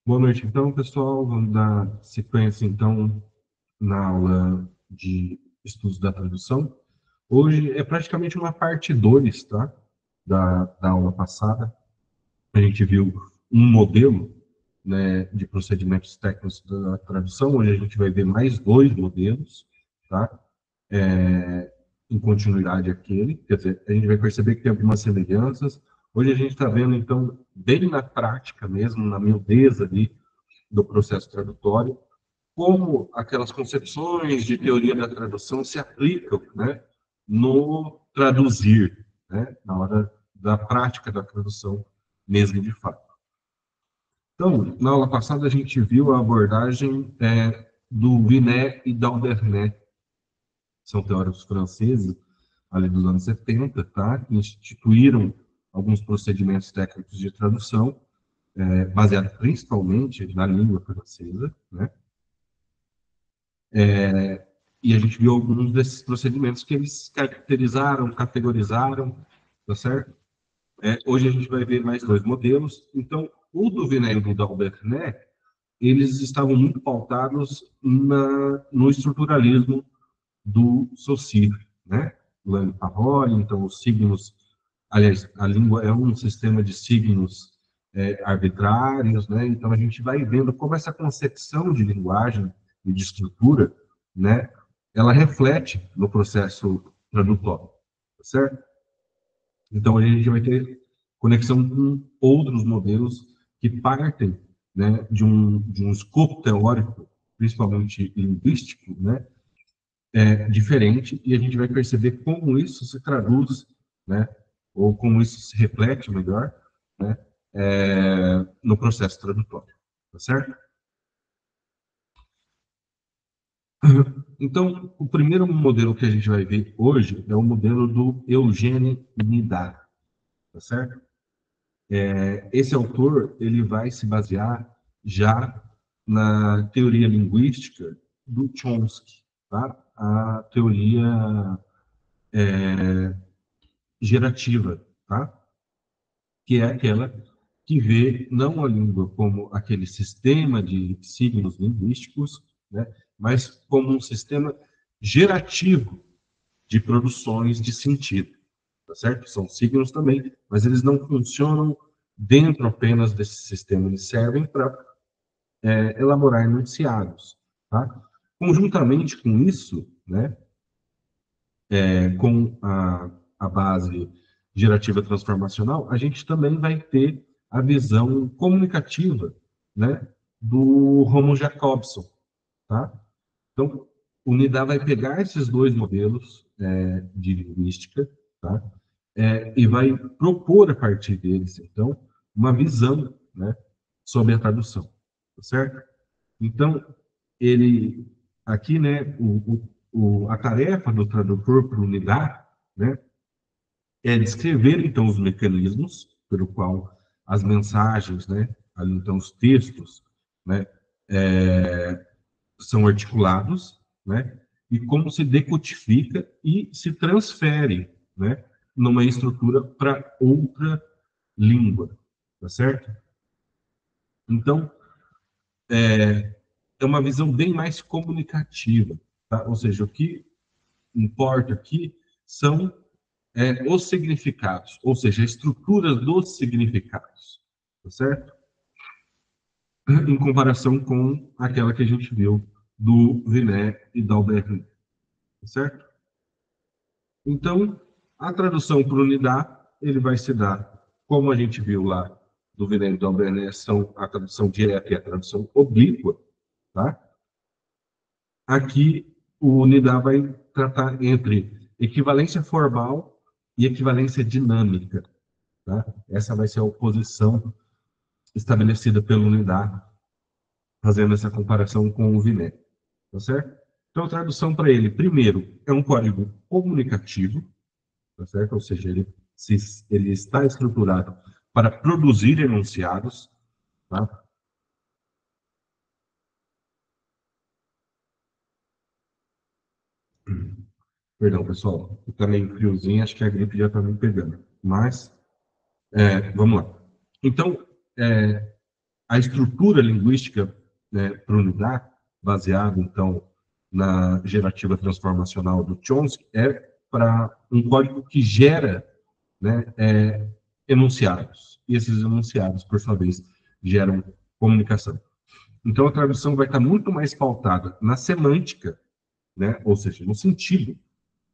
Boa noite, então, pessoal. Vamos dar sequência, então, na aula de estudos da tradução. Hoje é praticamente uma parte 2, tá? Da aula passada. A gente viu um modelo, né, de procedimentos técnicos da tradução. Hoje a gente vai ver mais dois modelos, tá? Em continuidade àquele. Quer dizer, a gente vai perceber que tem algumas semelhanças. Hoje a gente está vendo, então, bem na prática mesmo, na miudeza ali, do processo tradutório, como aquelas concepções de teoria da tradução se aplicam, né, no traduzir, né, na hora da prática da tradução mesmo de fato. Então, na aula passada a gente viu a abordagem do Binet e d'Albernay, são teóricos franceses, ali dos anos 70, tá, que instituíram alguns procedimentos técnicos de tradução, baseados principalmente na língua francesa, né. E a gente viu alguns desses procedimentos que eles caracterizaram, categorizaram, tá certo? Hoje a gente vai ver mais dois modelos. Então, o do Vinay e o do Albernet, eles estavam muito pautados no estruturalismo do Saussure, né? Langue Parole, então os signos, aliás, a língua é um sistema de signos arbitrários, né? Então a gente vai vendo como essa concepção de linguagem e de estrutura, né? Ela reflete no processo tradutório, tá certo? Então a gente vai ter conexão com outros modelos que partem, né, de um escopo teórico, principalmente linguístico, né, diferente, e a gente vai perceber como isso se traduz, né, ou como isso se reflete melhor, né, no processo tradutório, tá certo? Então, o primeiro modelo que a gente vai ver hoje é o modelo do Eugène Nidar, tá certo? Esse autor ele vai se basear já na teoria linguística do Chomsky, tá? A teoria gerativa, tá? Que é aquela que vê não a língua como aquele sistema de signos linguísticos, né? Mas como um sistema gerativo de produções de sentido, tá certo? São signos também, mas eles não funcionam dentro apenas desse sistema, eles servem para elaborar enunciados, tá? Conjuntamente com isso, né, com a base gerativa transformacional, a gente também vai ter a visão comunicativa, né, do Romo Jacobson, tá? Então, o NIDA vai pegar esses dois modelos de linguística, tá? E vai propor a partir deles, então, uma visão, né, sobre a tradução, tá certo? Então, ele, aqui, né, a tarefa do tradutor para o NIDA, né, é descrever, então, os mecanismos pelo qual as mensagens, né, ali, então, os textos, né, são articulados, né, e como se decodifica e se transfere, né, numa estrutura para outra língua, tá certo? Então, é uma visão bem mais comunicativa, tá? Ou seja, o que importa aqui são os significados, ou seja, a estrutura dos significados, tá certo? Em comparação com aquela que a gente viu do Vinet e d'Albert, tá certo? Então, a tradução para unidade, ele vai se dar, como a gente viu lá do Vinet e d'Albert, são a tradução direta e a tradução oblíqua, tá? Aqui, o unidade vai tratar entre equivalência formal e equivalência dinâmica, tá? Essa vai ser a oposição estabelecida pela unidade, fazendo essa comparação com o Vinet, tá certo? Então, a tradução para ele, primeiro, é um código comunicativo, tá certo? Ou seja, ele está estruturado para produzir enunciados, tá? Perdão, pessoal, está meio friozinho, acho que a gripe já está me pegando. Mas, vamos lá. Então, a estrutura linguística, né, para unidade, baseada, então, na gerativa transformacional do Chomsky, é para um código que gera, né, enunciados. E esses enunciados, por sua vez, geram comunicação. Então, a tradução vai estar muito mais pautada na semântica, né, ou seja, no sentido,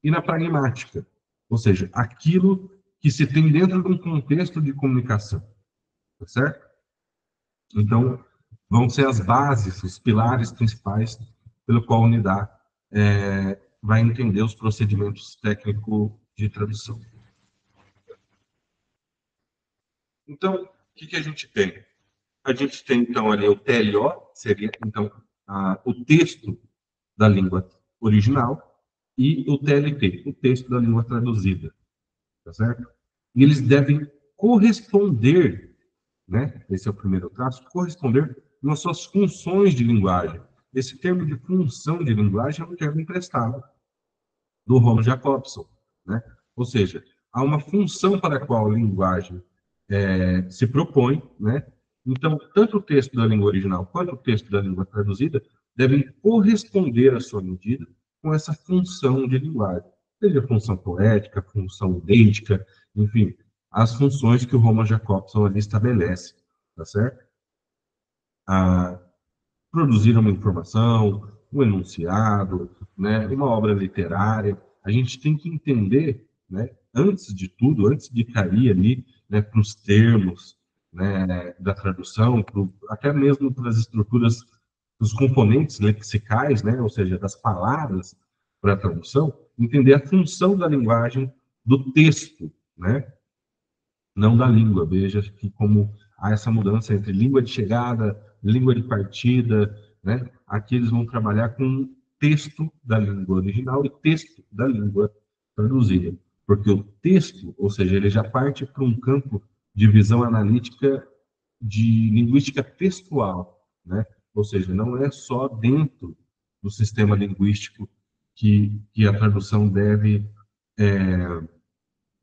e na pragmática, ou seja, aquilo que se tem dentro de um contexto de comunicação, tá certo? Então, vão ser as bases, os pilares principais pelo qual a unidade vai entender os procedimentos técnicos de tradução. Então, o que a gente tem? A gente tem, então, ali o TLO, seria, então, o texto da língua original, e o TLT, o texto da língua traduzida, tá certo? E eles devem corresponder, né? Esse é o primeiro traço, corresponder nas suas funções de linguagem. Esse termo de função de linguagem é um termo emprestado do Romo Jacobson, né? Ou seja, há uma função para a qual a linguagem se propõe, né? Então, tanto o texto da língua original quanto o texto da língua traduzida devem corresponder à sua medida com essa função de linguagem, seja a função poética, função idêntica, enfim, as funções que o Roman Jacobson ali estabelece, tá certo? Produzir uma informação, um enunciado, né, uma obra literária, a gente tem que entender, né, antes de tudo, antes de cair ali, né, para os termos, né, da tradução, até mesmo para as estruturas, dos componentes lexicais, né, ou seja, das palavras para a tradução, entender a função da linguagem do texto, né, não da língua. Veja que como há essa mudança entre língua de chegada, língua de partida, né? Aqui eles vão trabalhar com texto da língua original e texto da língua traduzida. Porque o texto, ou seja, ele já parte para um campo de visão analítica de linguística textual, né? Ou seja, não é só dentro do sistema linguístico que a tradução deve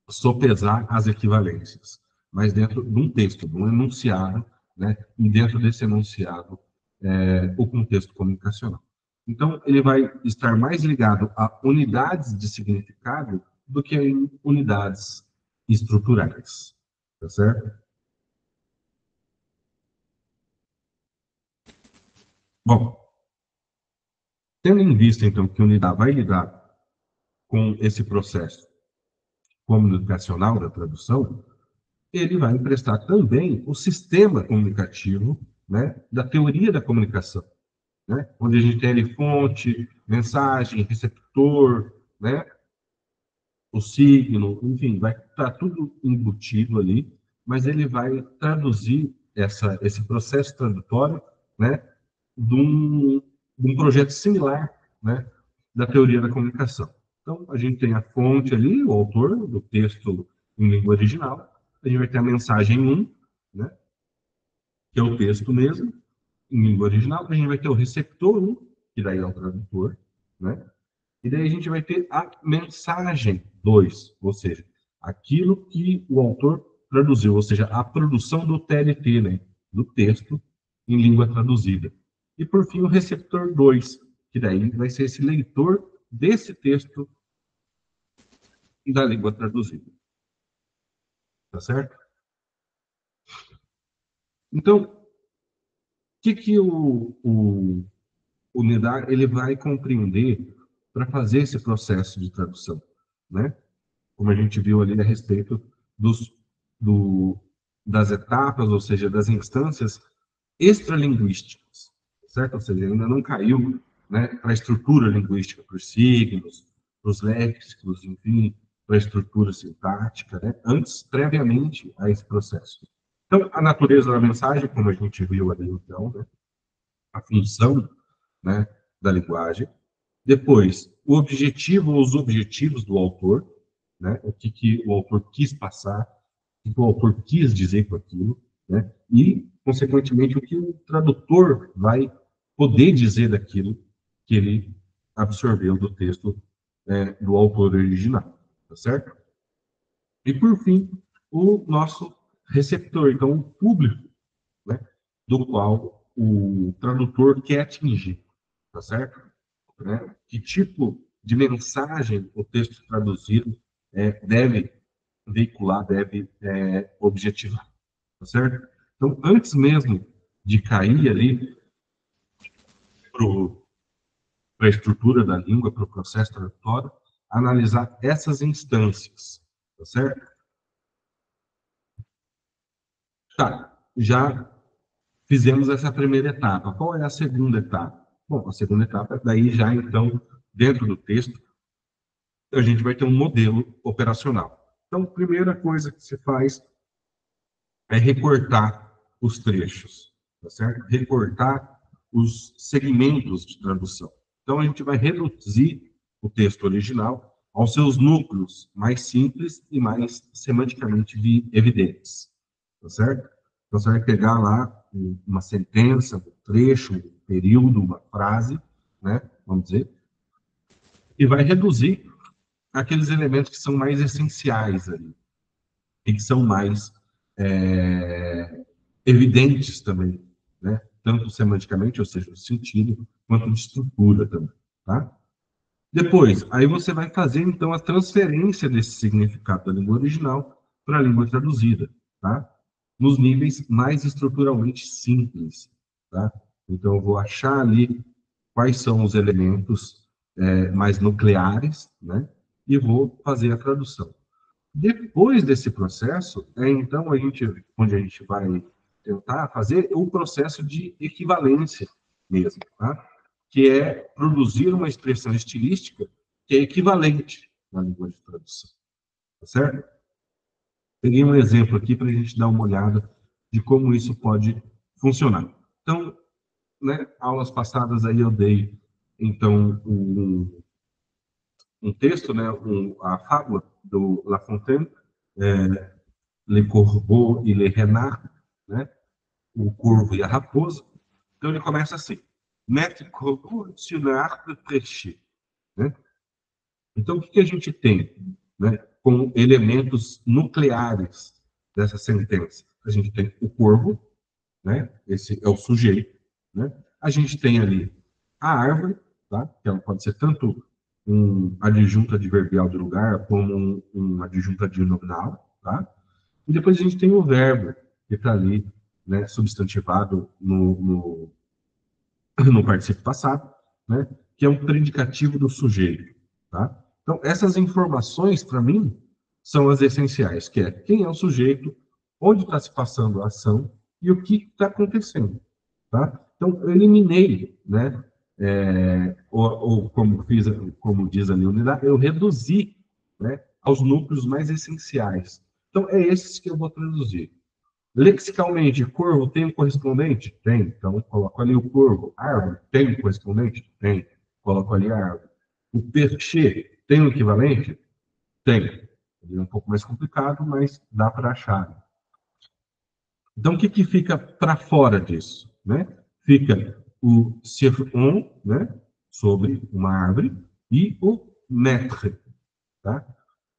sopesar as equivalências, mas dentro de um texto, de um enunciado, né? E dentro desse enunciado, o contexto comunicacional. Então, ele vai estar mais ligado a unidades de significado do que em unidades estruturais, tá certo? Bom, tendo em vista, então, que a unidade vai lidar com esse processo comunicacional da tradução, ele vai emprestar também o sistema comunicativo, né, da teoria da comunicação, né, onde a gente tem ali fonte, mensagem, receptor, né, o signo, enfim, vai estar tudo embutido ali, mas ele vai traduzir esse processo tradutório, né, de um projeto similar, né, da teoria da comunicação. Então, a gente tem a fonte ali, o autor do texto em língua original, a gente vai ter a mensagem 1, né, que é o texto mesmo, em língua original, a gente vai ter o receptor 1, que daí é o tradutor, né, e daí a gente vai ter a mensagem 2, ou seja, aquilo que o autor traduziu, ou seja, a produção do TLT, né, do texto em língua traduzida. E por fim, o receptor 2, que daí vai ser esse leitor desse texto da língua traduzida. Tá certo? Então, o que o NIDAR ele vai compreender para fazer esse processo de tradução, né? Como a gente viu ali a respeito dos, do, das etapas, ou seja, das instâncias extralinguísticas, certo? Ou seja, ainda não caiu, né, para a estrutura linguística, para os signos, para os léxicos, enfim, para a estrutura sintática, né, antes, previamente a esse processo. Então, a natureza da mensagem, como a gente viu ali, então, né, a função, né, da linguagem. Depois, o objetivo ou os objetivos do autor, né, o que o autor quis passar, o que o autor quis dizer com aquilo, né, e, consequentemente, o que o tradutor vai poder dizer daquilo que ele absorveu do texto do autor original, tá certo? E, por fim, o nosso receptor, então, o público, né, do qual o tradutor quer atingir, tá certo? Né? Que tipo de mensagem o texto traduzido deve veicular, deve objetivar, tá certo? Então, antes mesmo de cair ali para a estrutura da língua, para o processo tradutório, analisar essas instâncias, tá certo? Tá, já fizemos essa primeira etapa. Qual é a segunda etapa? Bom, a segunda etapa, daí já então, dentro do texto, a gente vai ter um modelo operacional. Então, a primeira coisa que se faz é recortar os trechos, tá certo? Recortar os segmentos de tradução. Então, a gente vai reduzir o texto original aos seus núcleos mais simples e mais semanticamente evidentes, tá certo? Então, você vai pegar lá uma sentença, um trecho, um período, uma frase, né? Vamos dizer, e vai reduzir aqueles elementos que são mais essenciais ali, e que são mais evidentes também, né? Tanto semanticamente, ou seja, o sentido, quanto de estrutura também, tá? Depois, aí você vai fazer, então, a transferência desse significado da língua original para a língua traduzida, tá? Nos níveis mais estruturalmente simples, tá? Então, eu vou achar ali quais são os elementos mais nucleares, né? E vou fazer a tradução. Depois desse processo, então, onde a gente vai tentar fazer o processo de equivalência mesmo, tá? Que é produzir uma expressão estilística que é equivalente na língua de tradução, tá certo? Peguei um exemplo aqui para a gente dar uma olhada de como isso pode funcionar. Então, né, aulas passadas aí eu dei, então, um texto, né, a fábula do La Fontaine, Le Corbeau e Le Renard, né? O corvo e a raposa. Então ele começa assim: Maître Corbeau sur l'arbre prêché. Né? Então o que a gente tem, né, como elementos nucleares dessa sentença? A gente tem o corvo, né? Esse é o sujeito, né? A gente tem ali a árvore, tá? Que ela pode ser tanto um adjunto adverbial de lugar como um adjunto adnominal, tá? E depois a gente tem o verbo, que está ali, né, substantivado no particípio passado, né, que é um predicativo do sujeito. Tá? Então, essas informações, para mim, são as essenciais, que é quem é o sujeito, onde está se passando a ação e o que está acontecendo. Tá? Então, eu eliminei, né, ou como diz a Leonida, eu reduzi, né, aos núcleos mais essenciais. Então, é esses que eu vou traduzir. Lexicalmente, corvo tem um correspondente? Tem. Então, coloco ali o corvo. Árvore tem um correspondente? Tem. Coloco ali a árvore. O perchê tem um equivalente? Tem. Ele é um pouco mais complicado, mas dá para achar. Então, o que fica para fora disso? Né? Fica o ser on, né? Sobre uma árvore, e o maître. Tá?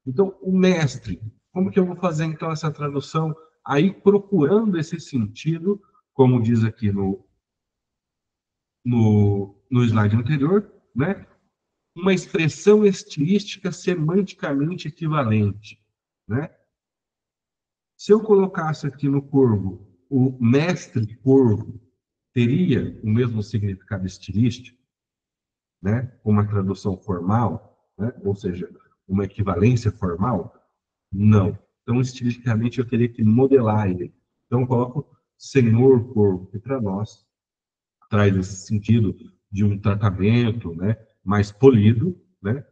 Então, o mestre, como que eu vou fazer então essa tradução? Aí procurando esse sentido, como diz aqui no slide anterior, né? Uma expressão estilística semanticamente equivalente, né? Se eu colocasse aqui no corvo o mestre corvo, teria o mesmo significado estilístico, né? Uma tradução formal, né? Ou seja, uma equivalência formal? Não. Então, estilisticamente, eu teria que modelar ele. Então, eu coloco senhor corvo, que para nós traz esse sentido de um tratamento, né, mais polido, né,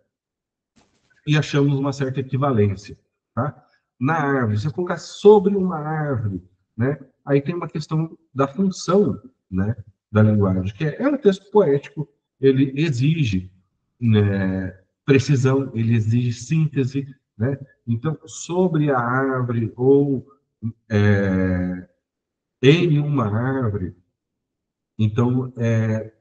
e achamos uma certa equivalência. Tá? Na árvore, se eu colocar sobre uma árvore, né, aí tem uma questão da função, né, da linguagem, que é um texto poético, ele exige, né, precisão, ele exige síntese, né? Então, sobre a árvore ou em uma árvore, então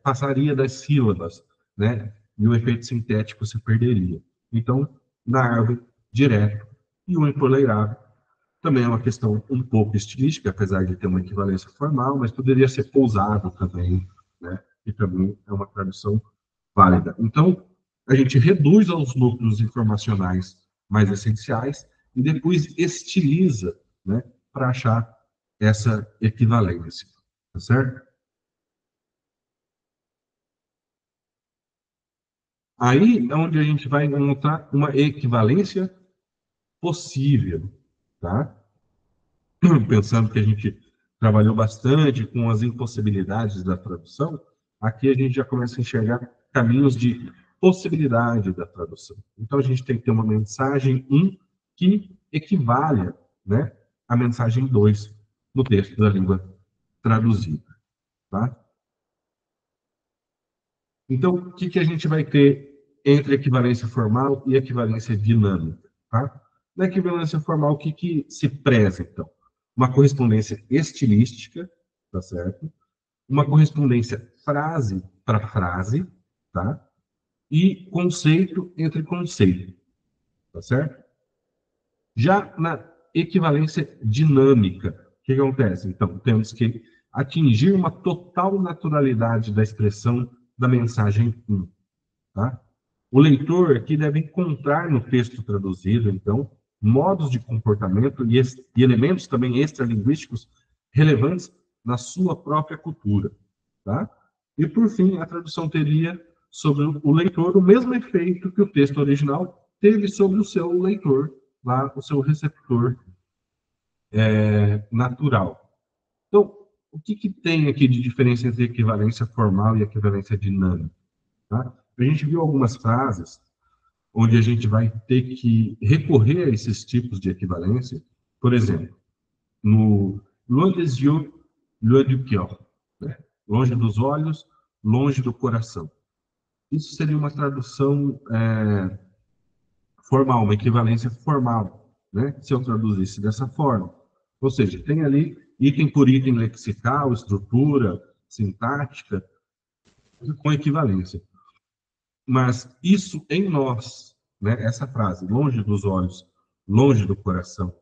passaria das sílabas, né? E o efeito sintético se perderia. Então, na árvore, direto, e o empoleirado Também é uma questão um pouco estilística, apesar de ter uma equivalência formal, mas poderia ser pousado também, né? E também é uma tradução válida. Então, a gente reduz aos núcleos informacionais mais essenciais e depois estiliza, né, para achar essa equivalência, tá certo? Aí é onde a gente vai encontrar uma equivalência possível, tá? Pensando que a gente trabalhou bastante com as impossibilidades da tradução, aqui a gente já começa a enxergar caminhos de possibilidade da tradução. Então a gente tem que ter uma mensagem um que equivalha, né, à mensagem 2 no texto da língua traduzida, tá? Então, o que a gente vai ter entre equivalência formal e equivalência dinâmica? Tá? Na equivalência formal, o que se preza, então? Uma correspondência estilística, tá certo? Uma correspondência frase para frase, tá? E conceito entre conceito, tá certo? Já na equivalência dinâmica, o que acontece? Então, temos que atingir uma total naturalidade da expressão da mensagem 1. Tá? O leitor aqui deve encontrar no texto traduzido, então, modos de comportamento e elementos também extralinguísticos relevantes na sua própria cultura. Tá? E, por fim, a tradução teria sobre o leitor o mesmo efeito que o texto original teve sobre o seu leitor, lá, o seu receptor natural. Então, o que tem aqui de diferença entre equivalência formal e equivalência dinâmica? Tá? A gente viu algumas frases onde a gente vai ter que recorrer a esses tipos de equivalência. Por exemplo, no loin des yeux, loin du cœur, né? Longe dos olhos, longe do coração. Isso seria uma tradução formal, uma equivalência formal, né? Se eu traduzisse dessa forma. Ou seja, tem ali item por item lexical, estrutura, sintática, com equivalência. Mas isso em nós, né, essa frase, longe dos olhos, longe do coração,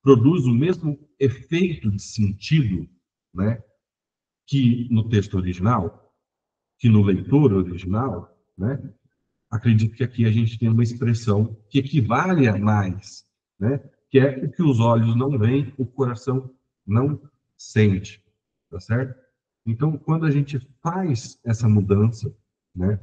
produz o mesmo efeito de sentido, né, que no texto original, que no leitor original, né? Acredito que aqui a gente tem uma expressão que equivale a mais, né? Que é o que os olhos não veem, o coração não sente, tá certo? Então, quando a gente faz essa mudança, né,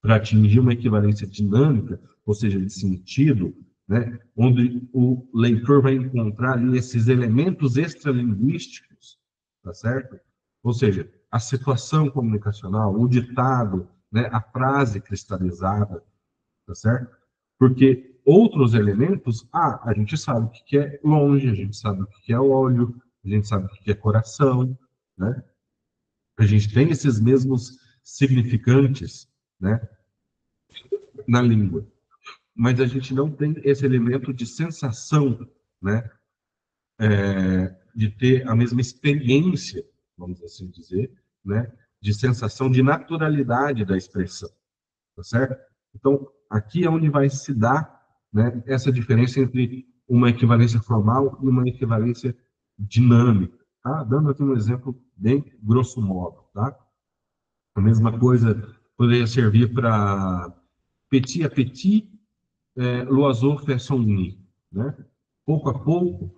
para atingir uma equivalência dinâmica, ou seja, de sentido, né, onde o leitor vai encontrar ali esses elementos extralinguísticos, tá certo? Ou seja, a situação comunicacional, o ditado, né, a frase cristalizada, tá certo? Porque outros elementos, a gente sabe o que é longe, a gente sabe o que é olho, a gente sabe o que é coração, né? A gente tem esses mesmos significantes, né, na língua, mas a gente não tem esse elemento de sensação, né, de ter a mesma experiência, vamos assim dizer, né, de sensação de naturalidade da expressão, tá certo? Então, aqui é onde vai se dar, né, essa diferença entre uma equivalência formal e uma equivalência dinâmica, tá? Dando aqui um exemplo bem grosso modo, tá? A mesma coisa poderia servir para petit à petit, l'oiseau fait son nid, né? Pouco a pouco,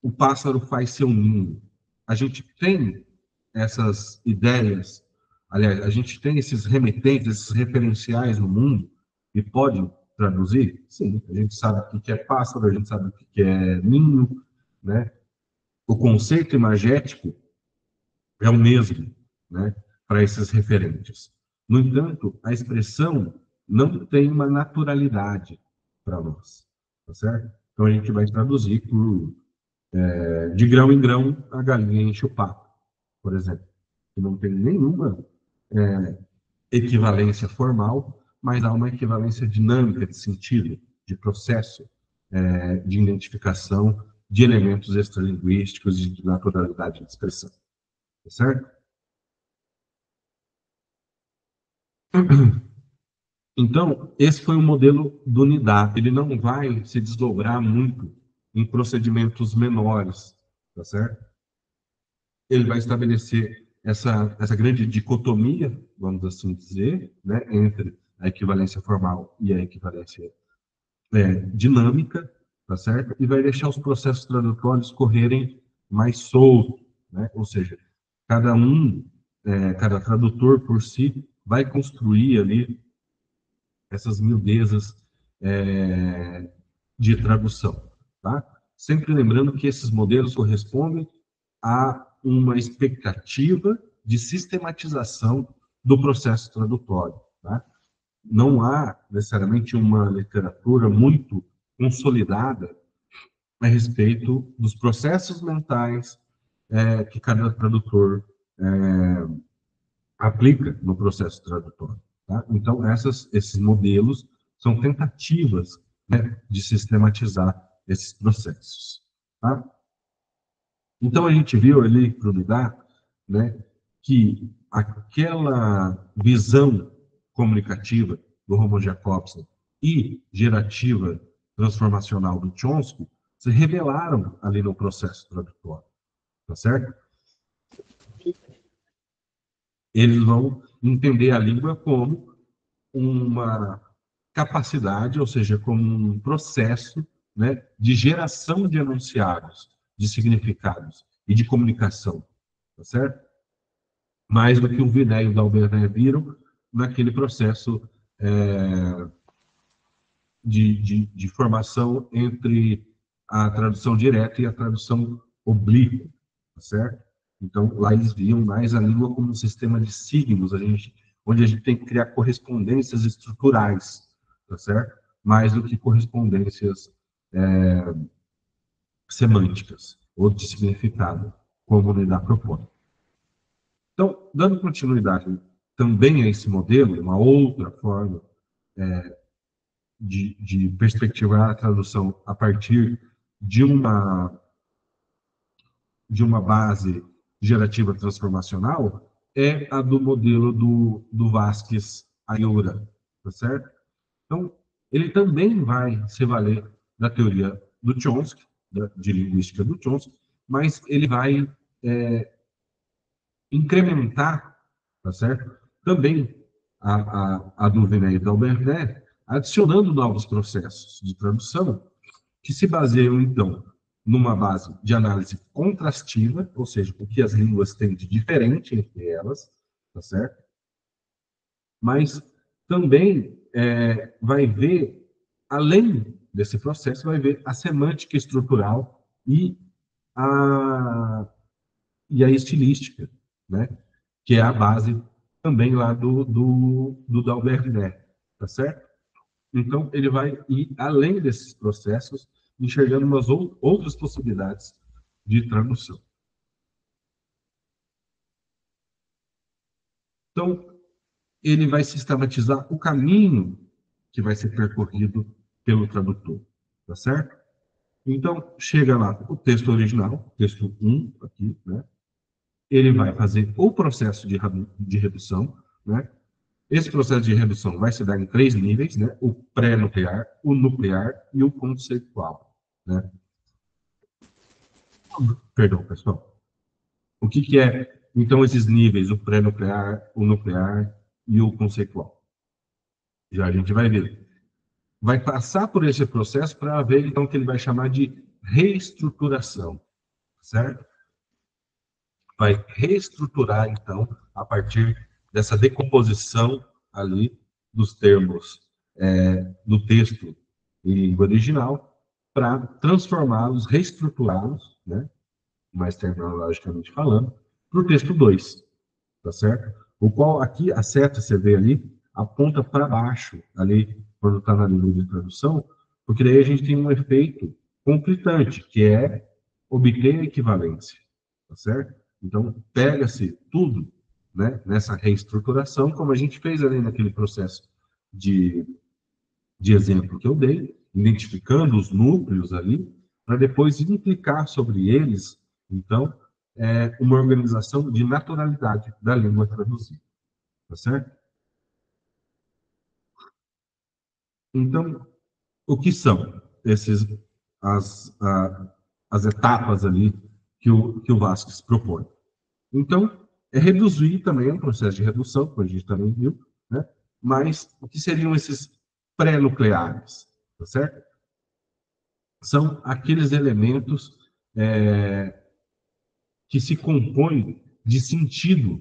o pássaro faz seu ninho. A gente tem essas ideias, aliás, a gente tem esses remetentes, esses referenciais no mundo e pode traduzir? Sim, a gente sabe o que é pássaro, a gente sabe o que é ninho, né? O conceito imagético é o mesmo, né, para esses referentes. No entanto, a expressão não tem uma naturalidade para nós, tá certo? Então a gente vai traduzir por de grão em grão a galinha enche o papo, por exemplo, que não tem nenhuma equivalência formal, mas há uma equivalência dinâmica de sentido, de processo, de identificação de elementos extralinguísticos e de naturalidade de expressão, tá certo? Então, esse foi o modelo do NIDA. Ele não vai se desdobrar muito, em procedimentos menores, tá certo? Ele vai estabelecer essa grande dicotomia, vamos assim dizer, né, entre a equivalência formal e a equivalência dinâmica, tá certo? E vai deixar os processos tradutórios correrem mais solto, né? Ou seja, cada cada tradutor por si vai construir ali essas miudezas de tradução, tá? Sempre lembrando que esses modelos correspondem a uma expectativa de sistematização do processo tradutório, tá? Não há necessariamente uma literatura muito consolidada a respeito dos processos mentais que cada tradutor aplica no processo tradutório. Tá? Então, esses modelos são tentativas, né, de sistematizar esses processos. Tá? Então, a gente viu ali, para unidade, né, que aquela visão comunicativa do Roman Jakobson e gerativa transformacional do Chomsky se revelaram ali no processo tradutório, tá certo? Eles vão entender a língua como uma capacidade, ou seja, como um processo, né, de geração de enunciados, de significados e de comunicação, tá certo? Mais do que o Viné e o Dalbernet viram naquele processo de formação entre a tradução direta e a tradução oblíqua, tá certo? Então, lá eles viam mais a língua como um sistema de signos, onde a gente tem que criar correspondências estruturais, tá certo? Mais do que correspondências semânticas ou de significado, como unidade propõe. Então, dando continuidade também a esse modelo, uma outra forma de perspectivar a tradução a partir de uma base gerativa transformacional é a do modelo do Vasquez Ayura, tá certo? Então, ele também vai se valer da teoria do Chomsky, de linguística do Chomsky, mas ele vai incrementar, tá certo? Também a do Vinet e da Albernet, adicionando novos processos de tradução que se baseiam, então, numa base de análise contrastiva, ou seja, o que as línguas têm de diferente entre elas, tá certo? Mas também vai ver, além desse processo, vai ver a semântica estrutural a, e a estilística, né? Que é a base também lá do Dalbert Né, tá certo? Então, ele vai ir além desses processos, enxergando umas outras possibilidades de tradução. Então, ele vai sistematizar o caminho que vai ser percorrido pelo tradutor, tá certo? Então, chega lá o texto original, texto 1, aqui, né? Ele vai fazer o processo de redução, né? Esse processo de redução vai se dar em 3 níveis, né? O pré-nuclear, o nuclear e o conceitual, né? Perdão, pessoal. O que é, então, esses níveis, o pré-nuclear, o nuclear e o conceitual? Já a gente vai ver. Vai passar por esse processo para ver, então, o que ele vai chamar de reestruturação, certo? Vai reestruturar, então, a partir dessa decomposição ali dos termos do texto em língua original, para transformá-los, reestruturá-los, né, mais terminologicamente falando, para o texto 2, tá certo? O qual aqui, a seta, você vê ali, aponta para baixo, ali, quando está na língua de tradução, porque daí a gente tem um efeito conflitante, que é obter a equivalência, tá certo? Então, pega-se tudo, né, nessa reestruturação, como a gente fez ali naquele processo de, de exemplo que eu dei, identificando os núcleos ali, para depois implicar sobre eles, então, uma organização de naturalidade da língua traduzida, tá certo? Então, o que são esses as etapas ali que o Vasquez propõe. Então, é reduzir também, é um processo de redução, como a gente também viu, né? Mas o que seriam esses pré-nucleares, tá certo? São aqueles elementos que se compõem de sentido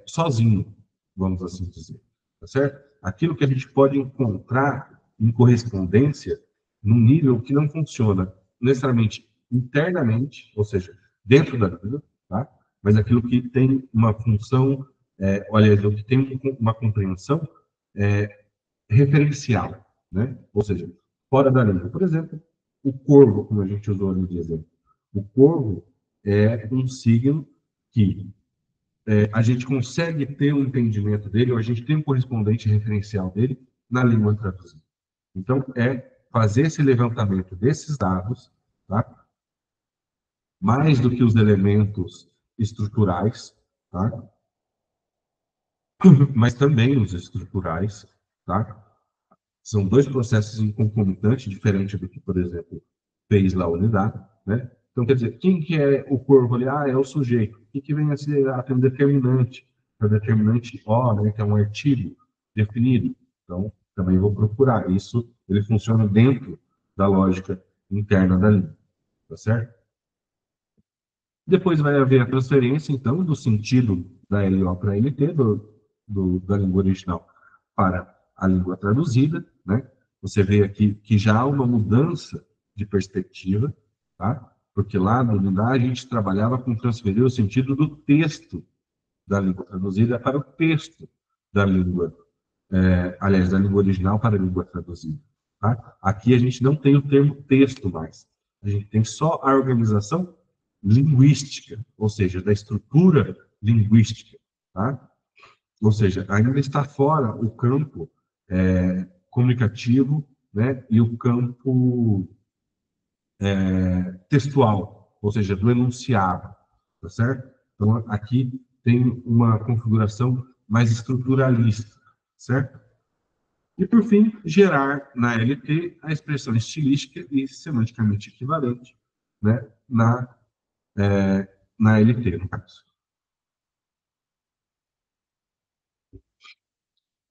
sozinho, vamos assim dizer, tá certo? Aquilo que a gente pode encontrar em correspondência num nível que não funciona necessariamente internamente, ou seja, dentro da vida, tá? Mas aquilo que tem uma função, olha, que tem uma compreensão referencial, né? Ou seja, fora da língua. Por exemplo, o corvo, como a gente usou ali de exemplo. O corvo é um signo que a gente consegue ter um entendimento dele, ou a gente tem um correspondente referencial dele na língua traduzida. Então, é fazer esse levantamento desses dados, tá? Mais do que os elementos estruturais, tá? Mas também os estruturais, tá? São dois processos em concomitante, diferente do que, por exemplo, fez lá a unidade, né? Então, quer dizer, quem que é o corvo ali? Ah, é o sujeito. O que vem a ser? Ah, tem um determinante. É o determinante O, né, que é um artigo definido. Então, também vou procurar. Isso, ele funciona dentro da lógica interna da língua, tá certo? Depois vai haver a transferência, então, do sentido da LO para a LT, da língua original para a língua traduzida, né? Você vê aqui que já há uma mudança de perspectiva, tá? Porque lá no Lindar a gente trabalhava com transferir o sentido do texto da língua traduzida para o texto da língua, aliás, da língua original para a língua traduzida. Tá? Aqui a gente não tem o termo texto mais. A gente tem só a organização linguística, ou seja, da estrutura linguística. Tá? Ou seja, ainda está fora o campo comunicativo, né, e o campo textual, ou seja, do enunciado, tá certo? Então, aqui tem uma configuração mais estruturalista, certo? E, por fim, gerar na LT a expressão estilística e semanticamente equivalente, né, na LT, no caso.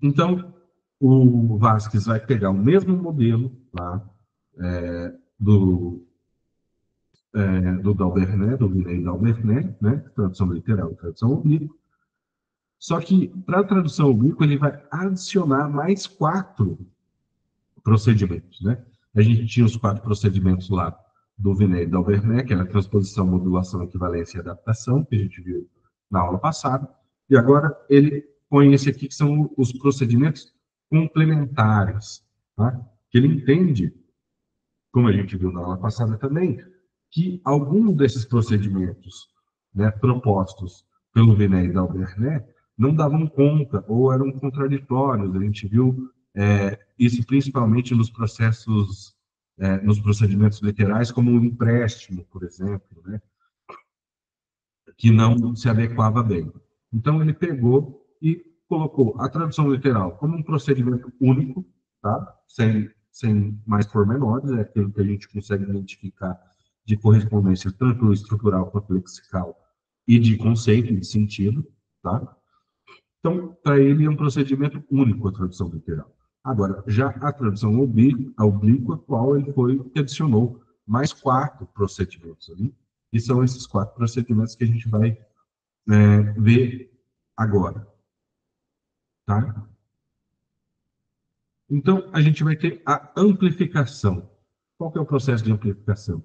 Então, o Vasquez vai pegar o mesmo modelo lá do, do Dalbernet, do Vinay Dalbernet, né, tradução literal e tradução oblíqua. Só que, para a tradução oblíqua, ele vai adicionar mais 4 procedimentos, né? A gente tinha os 4 procedimentos lá do Vinay Dalbernet, que era transposição, modulação, equivalência e adaptação, que a gente viu na aula passada. E agora ele põe esse aqui, que são os procedimentos complementares, tá? Que ele entende, como a gente viu na aula passada também, que alguns desses procedimentos, né, propostos pelo Vinay Dalbernet não davam conta ou eram contraditórios. A gente viu isso principalmente nos processos, nos procedimentos literais, como o empréstimo, por exemplo, né, que não se adequava bem. Então, ele pegou e colocou a tradução literal como um procedimento único, tá? Sem mais pormenores, é aquilo que a gente consegue identificar de correspondência tanto estrutural quanto lexical e de conceito e de sentido, tá? Então, para ele é um procedimento único a tradução literal. Agora, já a tradução oblíqua, qual ele foi que adicionou mais 4 procedimentos ali, e são esses 4 procedimentos que a gente vai ver agora, tá? Então, a gente vai ter a amplificação. Qual que é o processo de amplificação?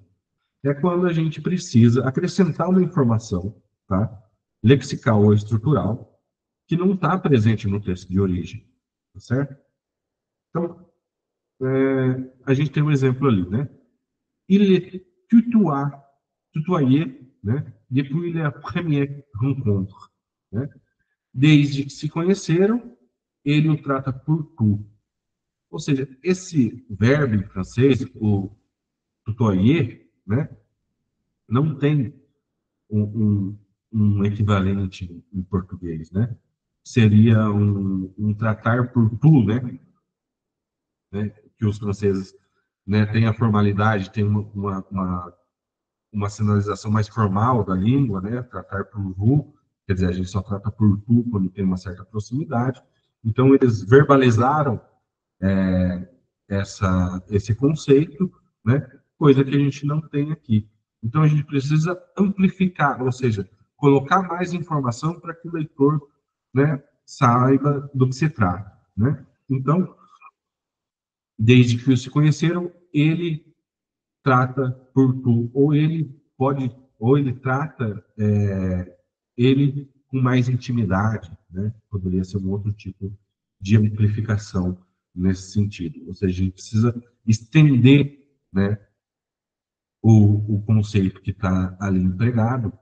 É quando a gente precisa acrescentar uma informação, tá? Lexical ou estrutural, que não está presente no texto de origem, tá certo? Então, a gente tem um exemplo ali, né? Il est tutoyé, né? Depuis la première rencontre, né? Desde que se conheceram, ele o trata por tu. Ou seja, esse verbo em francês, o tutoyer, né, não tem um equivalente em português, né? Seria um tratar por tu, né? Que os franceses né, tem a formalidade, tem uma sinalização mais formal da língua, né, tratar por vous, quer dizer, a gente só trata por tu quando tem uma certa proximidade. Então, eles verbalizaram esse conceito, né, coisa que a gente não tem aqui. Então, a gente precisa amplificar, ou seja, colocar mais informação para que o leitor, né, saiba do que se trata. Né? Então, desde que se conheceram, ele trata por tu, ou ele pode, ou ele trata ele com mais intimidade, né? Poderia ser um outro tipo de amplificação nesse sentido. Ou seja, a gente precisa estender, né, o conceito que está ali empregado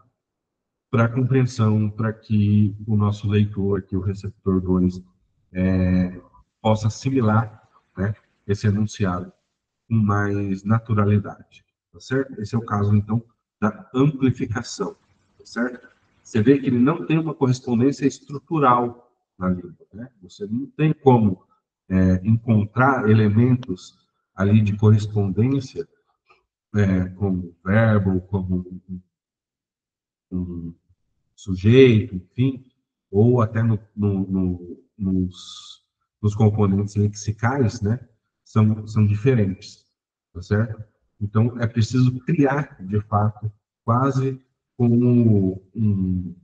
para a compreensão, para que o nosso leitor, que o receptor 2, possa assimilar, né, esse enunciado com mais naturalidade, tá certo? Esse é o caso, então, da amplificação, tá certo? Você vê que ele não tem uma correspondência estrutural na língua, né? Você não tem como encontrar elementos ali de correspondência, como verbo, como um sujeito, enfim, ou até nos componentes lexicais, né? São diferentes, tá certo? Então, é preciso criar, de fato, quase como um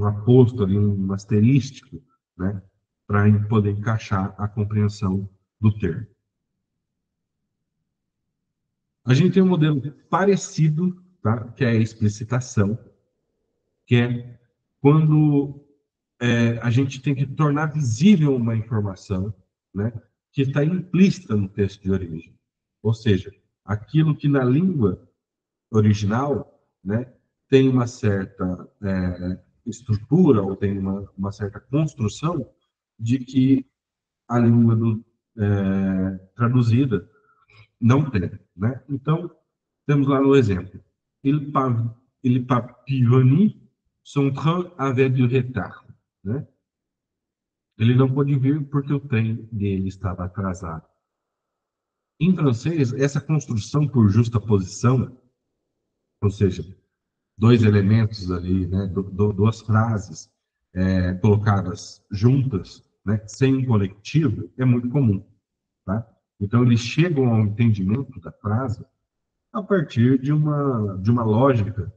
aposto ali, um asterístico, né? Para poder encaixar a compreensão do termo. A gente tem um modelo parecido, tá? Que é a explicitação, que é quando a gente tem que tornar visível uma informação, né, que está implícita no texto de origem. Ou seja, aquilo que na língua original, né, tem uma certa estrutura ou tem uma certa construção de que a língua traduzida não tem. Né? Então, temos lá no exemplo. Il papillonnait, son train avait du retard. Né? Ele não pôde vir porque o trem dele estava atrasado. Em francês, essa construção por justa posição, ou seja, dois elementos ali, né, duas frases colocadas juntas, né, sem um conectivo, é muito comum. Tá? Então, eles chegam ao entendimento da frase a partir de uma lógica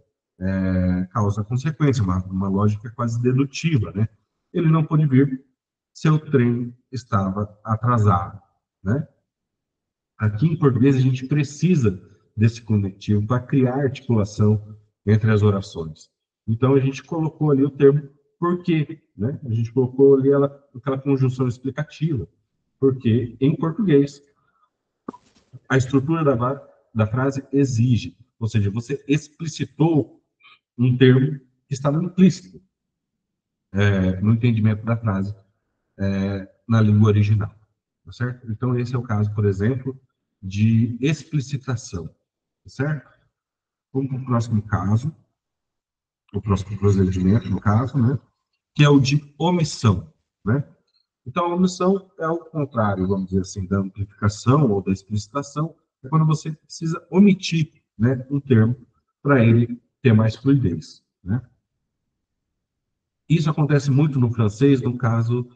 causa-consequência, uma lógica quase dedutiva. Né? Ele não pôde vir, seu trem estava atrasado. Né? Aqui em português, a gente precisa desse conectivo para criar articulação entre as orações. Então, a gente colocou ali o termo porque, né? A gente colocou ali aquela conjunção explicativa, porque em português, a estrutura da frase exige, ou seja, você explicitou um termo que estava implícito no entendimento da frase na língua original, tá certo? Então, esse é o caso, por exemplo, de explicitação, tá certo? Vamos para o próximo caso, o próximo procedimento, no caso, né? Que é o de omissão, né? Então, a omissão é o contrário, vamos dizer assim, da amplificação ou da explicitação, é quando você precisa omitir, né, um termo para ele ter mais fluidez, né? Isso acontece muito no francês, no caso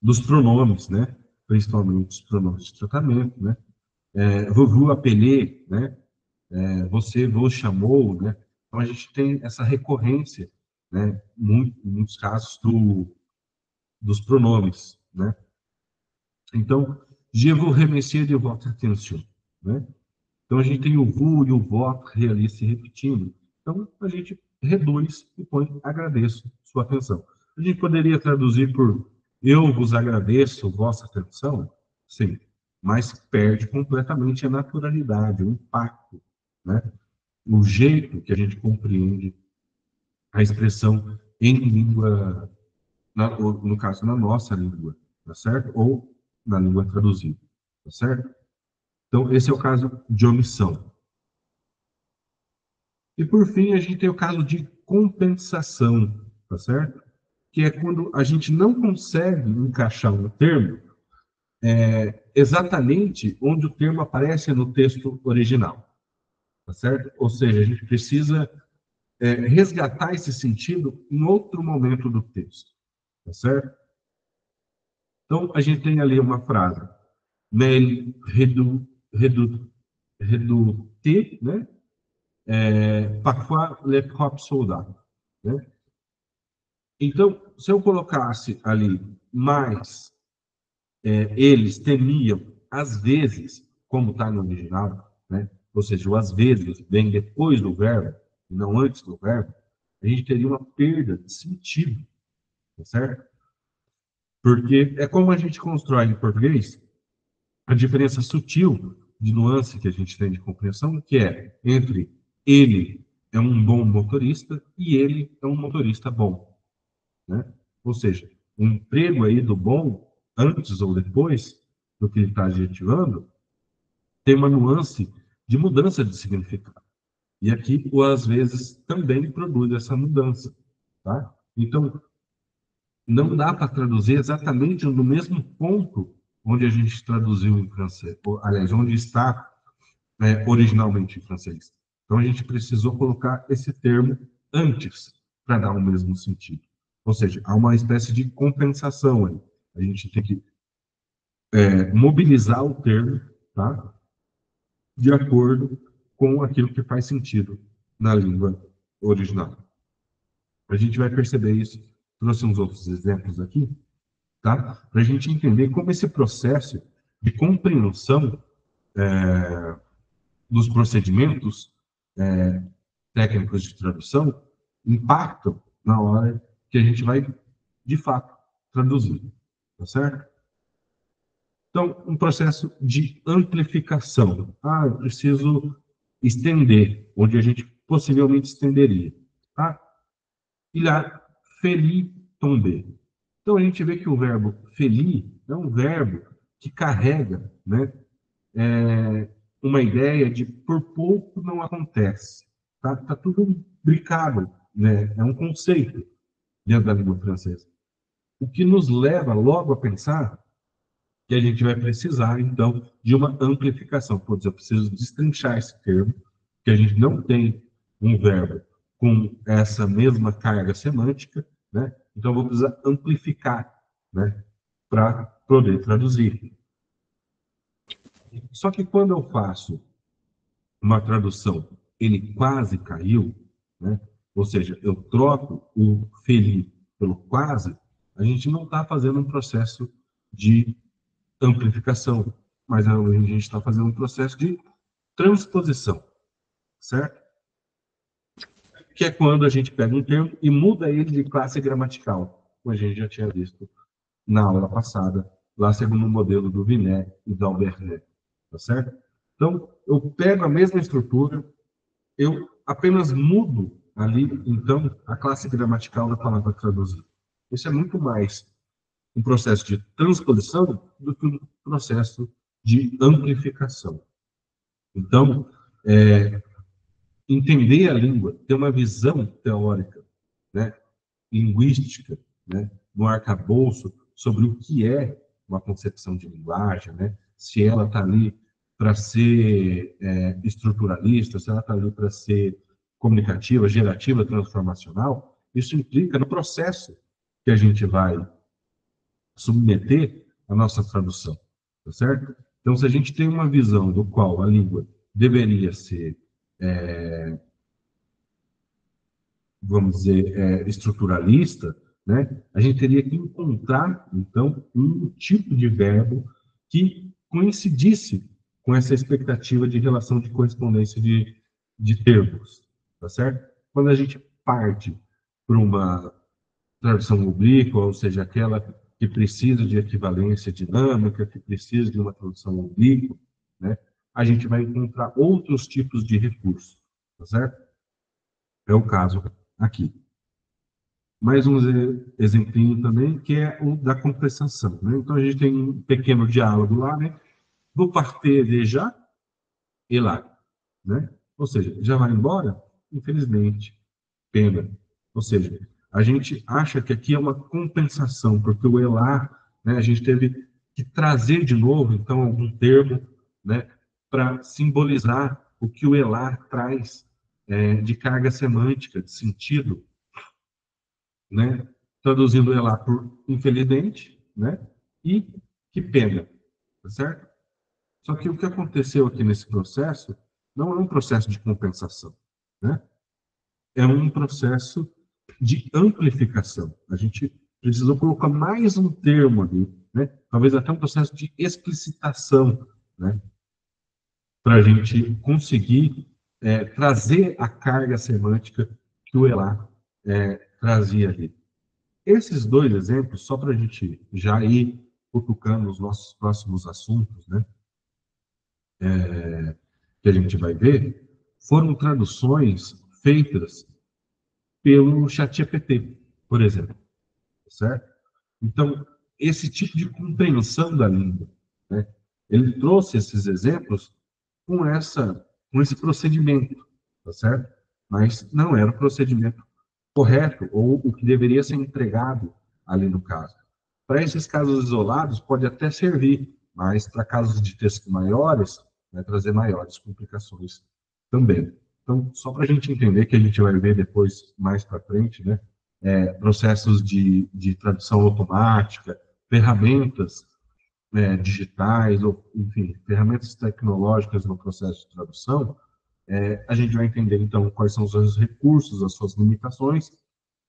dos pronomes, né? Principalmente os pronomes de tratamento, né? Vous vous appelez, né? Você vos chamou, né? Então a gente tem essa recorrência, né? Em muitos casos dos pronomes, né? Então, je vous remercie de votre attention, né? Então a gente tem o vous e o votre ali se repetindo. Então a gente reduz e põe agradeço sua atenção. A gente poderia traduzir por eu vos agradeço vossa atenção? Sim, mas perde completamente a naturalidade, o impacto, né? O jeito que a gente compreende a expressão em língua, no caso, na nossa língua, tá certo? Ou na língua traduzida, tá certo? Então, esse é o caso de omissão. E, por fim, a gente tem o caso de compensação, tá certo? Que é quando a gente não consegue encaixar um termo exatamente onde o termo aparece no texto original, tá certo? Ou seja, a gente precisa resgatar esse sentido em outro momento do texto, tá certo? Então, a gente tem ali uma frase, nel reduté, né? Parfois le propre soldat, né? Então, se eu colocasse ali mais, eles temiam, às vezes, como está no original, né? Ou seja, o às vezes vem depois do verbo, e não antes do verbo, a gente teria uma perda de sentido, tá certo? Porque é como a gente constrói em português a diferença sutil de nuance que a gente tem de compreensão, que é entre ele é um bom motorista e ele é um motorista bom, né? Ou seja, o emprego aí do bom, antes ou depois do que ele está adjetivando, tem uma nuance de mudança de significado. E aqui, o às vezes, também produz essa mudança, tá? Então, não dá para traduzir exatamente no mesmo ponto onde a gente traduziu em francês, ou, aliás, onde está originalmente em francês. Então, a gente precisou colocar esse termo antes para dar o mesmo sentido. Ou seja, há uma espécie de compensação aí. A gente tem que mobilizar o termo, tá? De acordo com aquilo que faz sentido na língua original. A gente vai perceber isso. Trouxe uns outros exemplos aqui, tá? Para a gente entender como esse processo de compreensão dos procedimentos técnicos de tradução impactam na hora que a gente vai, de fato, traduzir, tá certo? Então, um processo de amplificação. Ah, eu preciso estender, onde a gente possivelmente estenderia, tá? Il a feli tomber. Então, a gente vê que o verbo feli é um verbo que carrega, né, uma ideia de por pouco não acontece. Tá tudo brincado, né? É um conceito dentro da língua francesa. O que nos leva logo a pensar que a gente vai precisar, então, de uma amplificação. Por exemplo, eu preciso destrinchar esse termo, que a gente não tem um verbo com essa mesma carga semântica, né? Então, eu vou precisar amplificar, né, para poder traduzir. Só que quando eu faço uma tradução, ele quase caiu, né? Ou seja, eu troco o feli pelo quase, a gente não está fazendo um processo de amplificação, mas a gente está fazendo um processo de transposição, certo? Que é quando a gente pega um termo e muda ele de classe gramatical, como a gente já tinha visto na aula passada, lá segundo o modelo do Vinet e do Albernet, tá certo? Então, eu pego a mesma estrutura, eu apenas mudo ali, então, a classe gramatical da palavra traduzida. Isso é muito mais um processo de transposição do que um processo de amplificação. Então, entender a língua, ter uma visão teórica, né, linguística, né, no arcabouço sobre o que é uma concepção de linguagem, né, se ela está ali para ser estruturalista, se ela está ali para ser comunicativa, gerativa, transformacional, isso implica no processo que a gente vai submeter a nossa tradução, tá certo? Então, se a gente tem uma visão do qual a língua deveria ser, vamos dizer, estruturalista, né? A gente teria que encontrar, então, um tipo de verbo que coincidisse com essa expectativa de relação de correspondência de termos, tá certo? Quando a gente parte para uma tradução oblíqua, ou seja, aquela que precisa de equivalência dinâmica, que precisa de uma tradução oblíqua, né? A gente vai encontrar outros tipos de recursos, tá certo? É o caso aqui. Mais um exemplinho também, que é o da compensação, né? Então, a gente tem um pequeno diálogo lá, né? Vou partir déjà e lá, né? Ou seja, já vai embora? Infelizmente, pena. Ou seja, a gente acha que aqui é uma compensação, porque o elar, né, a gente teve que trazer de novo, então, algum termo, né, para simbolizar o que o ELA traz de carga semântica, de sentido, né, traduzindo o ELA por infelizmente, né, e que pena, tá certo? Só que o que aconteceu aqui nesse processo não é um processo de compensação, né? É um processo de amplificação. A gente precisou colocar mais um termo ali, né? Talvez até um processo de explicitação, né? Para a gente conseguir trazer a carga semântica que o ELA trazia ali. Esses dois exemplos, só para a gente já ir cutucando os nossos próximos assuntos, né? Que a gente vai ver, foram traduções feitas pelo ChatGPT, por exemplo, certo? Então, esse tipo de compreensão da língua, né? Ele trouxe esses exemplos com com esse procedimento, tá certo? Mas não era o procedimento correto ou o que deveria ser entregado ali no caso. Para esses casos isolados pode até servir, mas para casos de texto maiores vai trazer maiores complicações também. Então, só para a gente entender que a gente vai ver depois mais para frente, né? Processos de tradução automática, ferramentas digitais, ou, enfim, ferramentas tecnológicas no processo de tradução, a gente vai entender, então, quais são os seus recursos, as suas limitações,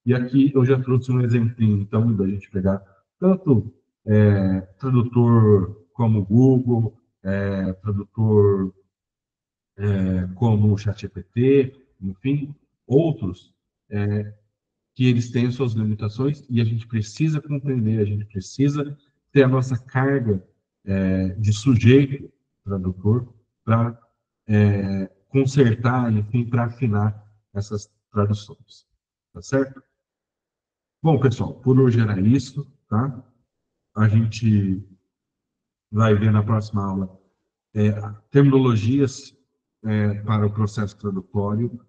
e aqui eu já trouxe um exemplinho, então, da gente pegar tanto tradutor como o Google, tradutor como o ChatGPT, enfim, outros, que eles têm suas limitações e a gente precisa compreender, a gente precisa ter a nossa carga de sujeito tradutor para consertar, enfim, para afinar essas traduções. Tá certo? Bom, pessoal, por hoje era isso, tá? A gente vai ver na próxima aula terminologias para o processo tradutório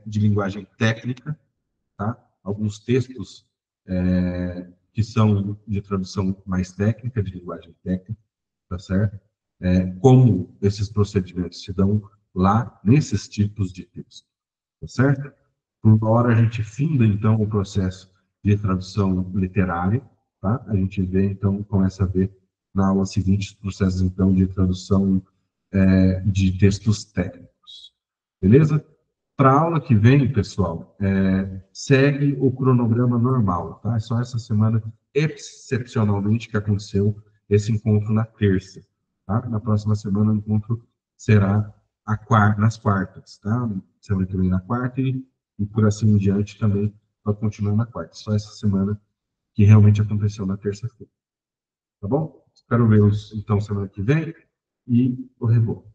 de linguagem técnica, tá? Alguns textos que são de tradução mais técnica, de linguagem técnica, tá certo? Como esses procedimentos se dão lá nesses tipos de texto, tá certo? Por uma hora a gente finda, então, o processo de tradução literária, tá? A gente vê, então, começa a ver na aula seguinte os processos, então, de tradução de textos técnicos. Beleza? Para a aula que vem, pessoal, segue o cronograma normal, tá? É só essa semana, excepcionalmente, que aconteceu esse encontro na terça, tá? Na próxima semana, o encontro será nas quartas, tá? Semana que vem na quarta e por assim em diante também vai continuar na quarta. Só essa semana que realmente aconteceu na terça-feira, tá bom? Espero vê-los, então, semana que vem e o rebolo.